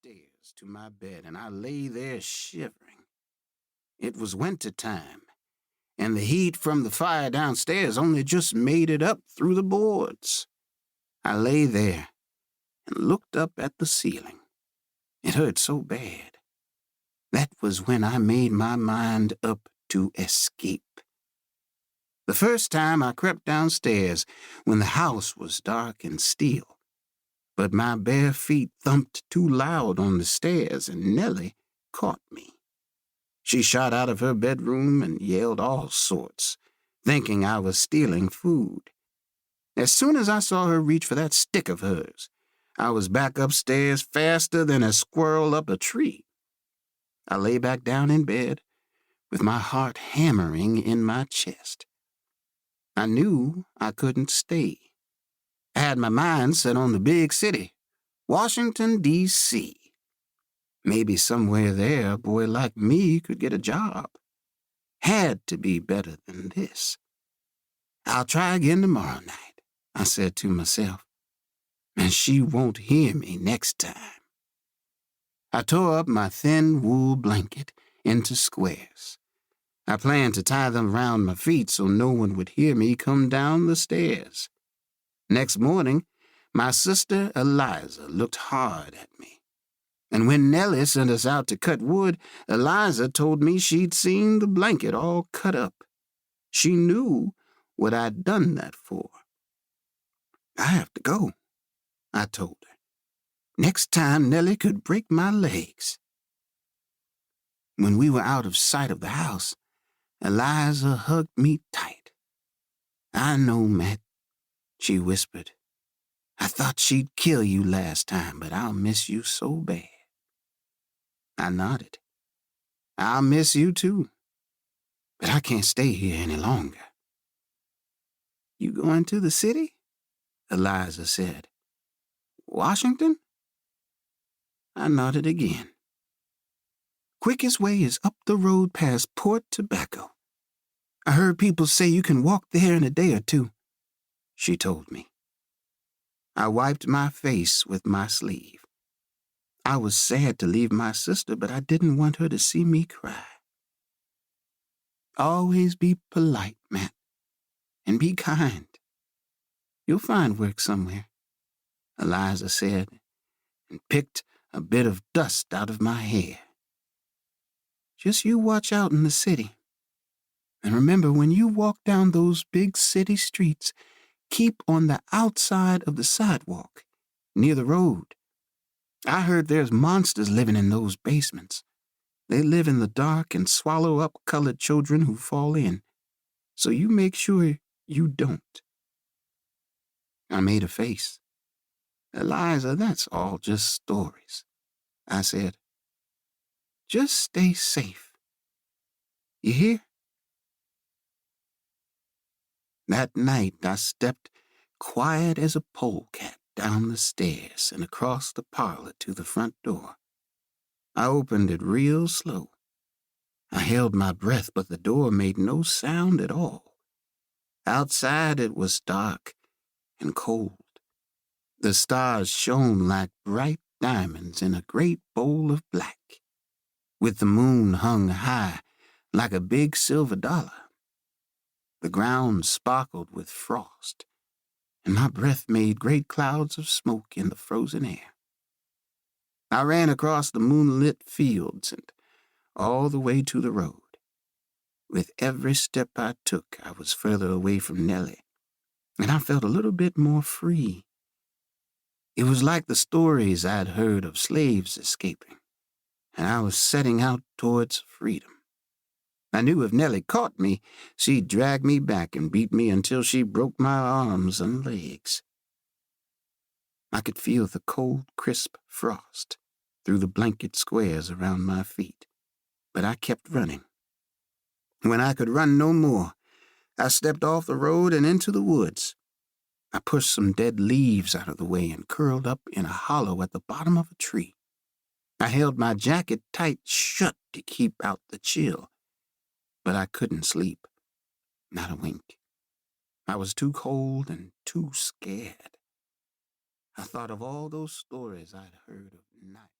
stairs to my bed, and I lay there shivering. It was winter time, and the heat from the fire downstairs only just made it up through the boards. I lay there and looked up at the ceiling. It hurt so bad. That was when I made my mind up to escape. The first time I crept downstairs when the house was dark and still, but my bare feet thumped too loud on the stairs, and Nellie caught me. She shot out of her bedroom and yelled all sorts, thinking I was stealing food. As soon as I saw her reach for that stick of hers, I was back upstairs faster than a squirrel up a tree. I lay back down in bed, with my heart hammering in my chest. I knew I couldn't stay. I had my mind set on the big city, Washington, D.C. Maybe somewhere there a boy like me could get a job. Had to be better than this. I'll try again tomorrow night, I said to myself, and she won't hear me next time. I tore up my thin wool blanket into squares. I planned to tie them round my feet so no one would hear me come down the stairs. Next morning, my sister Eliza looked hard at me. And when Nellie sent us out to cut wood, Eliza told me she'd seen the blanket all cut up. She knew what I'd done that for. I have to go, I told her. Next time Nellie could break my legs. When we were out of sight of the house, Eliza hugged me tight. I know, Matt, she whispered. I thought she'd kill you last time, but I'll miss you so bad. I nodded. I'll miss you too, but I can't stay here any longer. You going to the city? Eliza said. Washington? I nodded again. Quickest way is up the road past Port Tobacco. I heard people say you can walk there in a day or two, she told me. I wiped my face with my sleeve. I was sad to leave my sister, but I didn't want her to see me cry. Always be polite, Matt, and be kind. You'll find work somewhere, Eliza said, and picked a bit of dust out of my hair. Just you watch out in the city. And remember, when you walk down those big city streets, keep on the outside of the sidewalk, near the road. I heard there's monsters living in those basements. They live in the dark and swallow up colored children who fall in. So you make sure you don't. I made a face. Eliza, that's all just stories, I said. Just stay safe. You hear? That night I stepped quiet as a polecat down the stairs and across the parlor to the front door. I opened it real slow. I held my breath, but the door made no sound at all. Outside it was dark and cold. The stars shone like bright diamonds in a great bowl of black, with the moon hung high like a big silver dollar. The ground sparkled with frost, and my breath made great clouds of smoke in the frozen air. I ran across the moonlit fields and all the way to the road. With every step I took, I was further away from Nellie, and I felt a little bit more free. It was like the stories I'd heard of slaves escaping, and I was setting out towards freedom. I knew if Nellie caught me, she'd drag me back and beat me until she broke my arms and legs. I could feel the cold, crisp frost through the blanket squares around my feet, but I kept running. When I could run no more, I stepped off the road and into the woods. I pushed some dead leaves out of the way and curled up in a hollow at the bottom of a tree. I held my jacket tight shut to keep out the chill, but I couldn't sleep, not a wink. I was too cold and too scared. I thought of all those stories I'd heard of night.